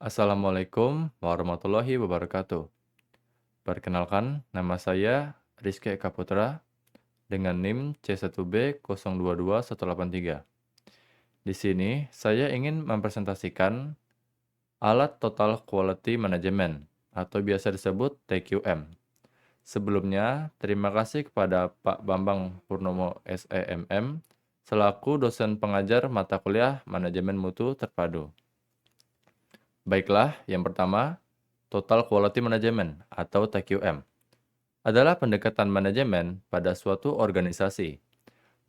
Assalamualaikum warahmatullahi wabarakatuh. Perkenalkan, nama saya Rizky Eka Putra dengan NIM C1B022183. Di sini, saya ingin mempresentasikan alat Total Quality Management atau biasa disebut TQM. Sebelumnya, terima kasih kepada Pak Bambang Purnomo SEMM selaku dosen pengajar mata kuliah Manajemen Mutu Terpadu. Baiklah, yang pertama, Total Quality Management atau TQM adalah pendekatan manajemen pada suatu organisasi,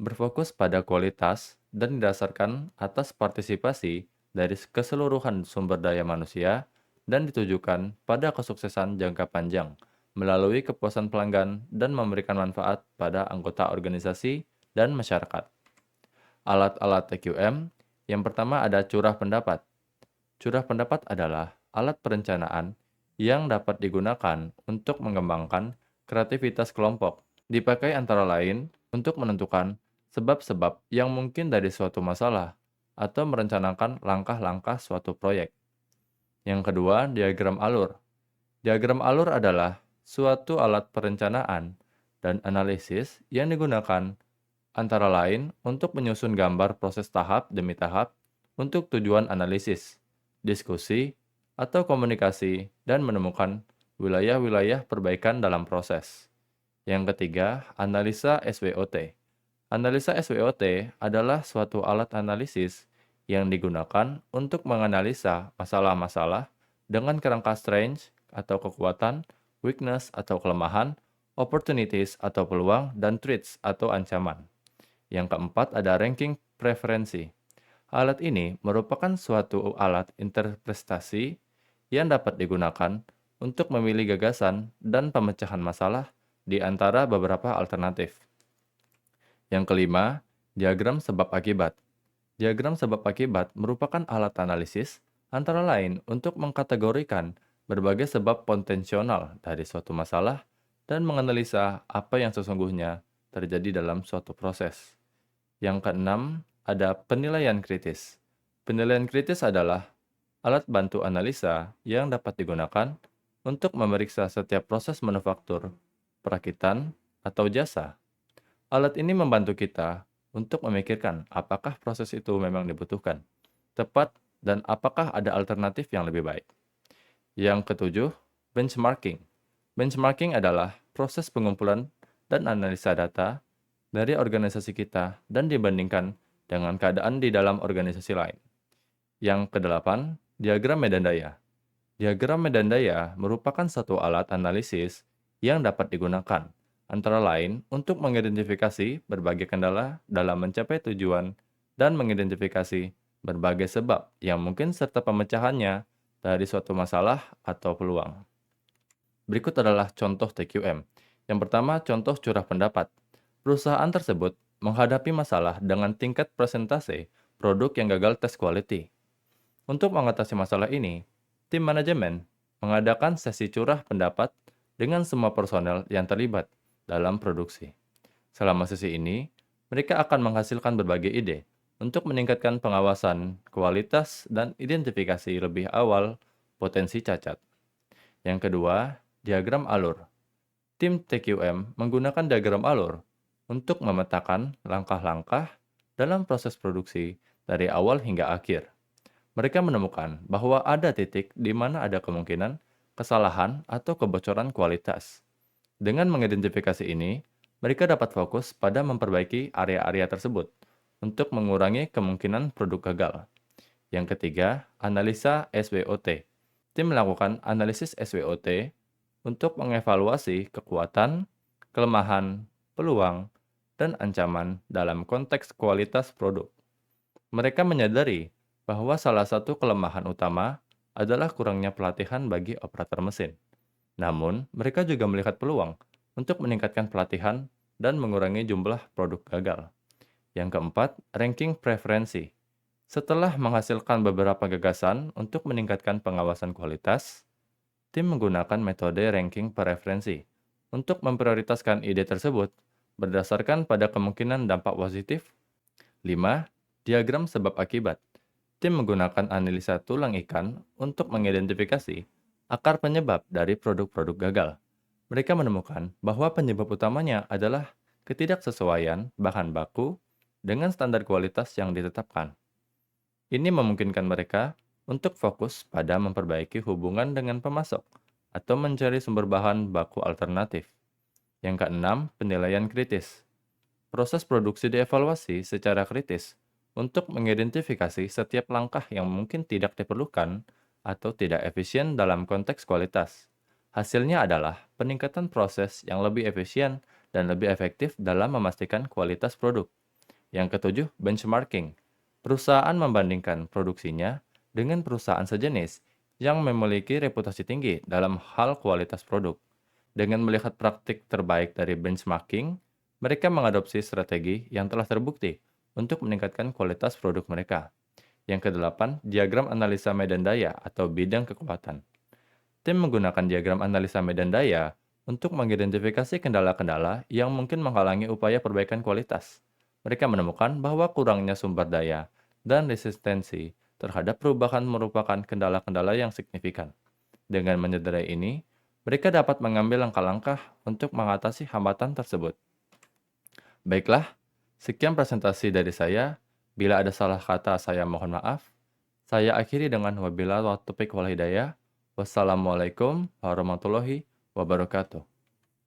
berfokus pada kualitas dan didasarkan atas partisipasi dari keseluruhan sumber daya manusia dan ditujukan pada kesuksesan jangka panjang melalui kepuasan pelanggan dan memberikan manfaat pada anggota organisasi dan masyarakat. Alat-alat TQM yang pertama ada curah pendapat. Curah pendapat adalah alat perencanaan yang dapat digunakan untuk mengembangkan kreativitas kelompok. Dipakai antara lain untuk menentukan sebab-sebab yang mungkin dari suatu masalah atau merencanakan langkah-langkah suatu proyek. Yang kedua, diagram alur. Diagram alur adalah suatu alat perencanaan dan analisis yang digunakan antara lain untuk menyusun gambar proses tahap demi tahap untuk tujuan analisis, diskusi, atau komunikasi, dan menemukan wilayah-wilayah perbaikan dalam proses. Yang ketiga, analisa SWOT. Analisa SWOT adalah suatu alat analisis yang digunakan untuk menganalisa masalah-masalah dengan kerangka strength atau kekuatan, weakness atau kelemahan, opportunities atau peluang, dan threats atau ancaman. Yang keempat ada ranking preferensi. Alat ini merupakan suatu alat interpretasi yang dapat digunakan untuk memilih gagasan dan pemecahan masalah di antara beberapa alternatif. Yang kelima, diagram sebab akibat. Diagram sebab akibat merupakan alat analisis antara lain untuk mengkategorikan berbagai sebab potensial dari suatu masalah dan menganalisa apa yang sesungguhnya terjadi dalam suatu proses. Yang keenam, ada penilaian kritis. Penilaian kritis adalah alat bantu analisa yang dapat digunakan untuk memeriksa setiap proses manufaktur, perakitan, atau jasa. Alat ini membantu kita untuk memikirkan apakah proses itu memang dibutuhkan, tepat, dan apakah ada alternatif yang lebih baik. Yang ketujuh, benchmarking. Benchmarking adalah proses pengumpulan dan analisa data dari organisasi kita dan dibandingkan dengan keadaan di dalam organisasi lain. Yang kedelapan, diagram medan daya. Diagram medan daya merupakan satu alat analisis yang dapat digunakan, antara lain untuk mengidentifikasi berbagai kendala dalam mencapai tujuan dan mengidentifikasi berbagai sebab yang mungkin serta pemecahannya dari suatu masalah atau peluang. Berikut adalah contoh TQM. Yang pertama, contoh curah pendapat. Perusahaan tersebut menghadapi masalah dengan tingkat presentase produk yang gagal tes quality. Untuk mengatasi masalah ini, tim manajemen mengadakan sesi curah pendapat dengan semua personel yang terlibat dalam produksi. Selama sesi ini, mereka akan menghasilkan berbagai ide untuk meningkatkan pengawasan, kualitas, dan identifikasi lebih awal potensi cacat. Yang kedua, diagram alur. Tim TQM menggunakan diagram alur untuk memetakan langkah-langkah dalam proses produksi dari awal hingga akhir. Mereka menemukan bahwa ada titik di mana ada kemungkinan kesalahan atau kebocoran kualitas. Dengan mengidentifikasi ini, mereka dapat fokus pada memperbaiki area-area tersebut untuk mengurangi kemungkinan produk gagal. Yang ketiga, analisa SWOT. Tim melakukan analisis SWOT untuk mengevaluasi kekuatan, kelemahan, peluang, dan ancaman dalam konteks kualitas produk. Mereka menyadari bahwa salah satu kelemahan utama adalah kurangnya pelatihan bagi operator mesin. Namun, mereka juga melihat peluang untuk meningkatkan pelatihan dan mengurangi jumlah produk gagal. Yang keempat, ranking preferensi. Setelah menghasilkan beberapa gagasan untuk meningkatkan pengawasan kualitas, tim menggunakan metode ranking preferensi untuk memprioritaskan ide tersebut berdasarkan pada kemungkinan dampak positif. 5. Diagram sebab akibat. Tim menggunakan analisa tulang ikan untuk mengidentifikasi akar penyebab dari produk-produk gagal. Mereka menemukan bahwa penyebab utamanya adalah ketidaksesuaian bahan baku dengan standar kualitas yang ditetapkan. Ini memungkinkan mereka untuk fokus pada memperbaiki hubungan dengan pemasok atau mencari sumber bahan baku alternatif. Yang keenam, penilaian kritis. Proses produksi dievaluasi secara kritis untuk mengidentifikasi setiap langkah yang mungkin tidak diperlukan atau tidak efisien dalam konteks kualitas. Hasilnya adalah peningkatan proses yang lebih efisien dan lebih efektif dalam memastikan kualitas produk. Yang ketujuh, benchmarking. Perusahaan membandingkan produksinya dengan perusahaan sejenis yang memiliki reputasi tinggi dalam hal kualitas produk. Dengan melihat praktik terbaik dari benchmarking, mereka mengadopsi strategi yang telah terbukti untuk meningkatkan kualitas produk mereka. Yang kedelapan, diagram analisa medan daya atau bidang kekuatan. Tim menggunakan diagram analisa medan daya untuk mengidentifikasi kendala-kendala yang mungkin menghalangi upaya perbaikan kualitas. Mereka menemukan bahwa kurangnya sumber daya dan resistensi terhadap perubahan merupakan kendala-kendala yang signifikan. Dengan menyadari ini, mereka dapat mengambil langkah-langkah untuk mengatasi hambatan tersebut. Baiklah, sekian presentasi dari saya. Bila ada salah kata, saya mohon maaf. Saya akhiri dengan wabillahi taufiq wal hidayah. Wassalamualaikum warahmatullahi wabarakatuh.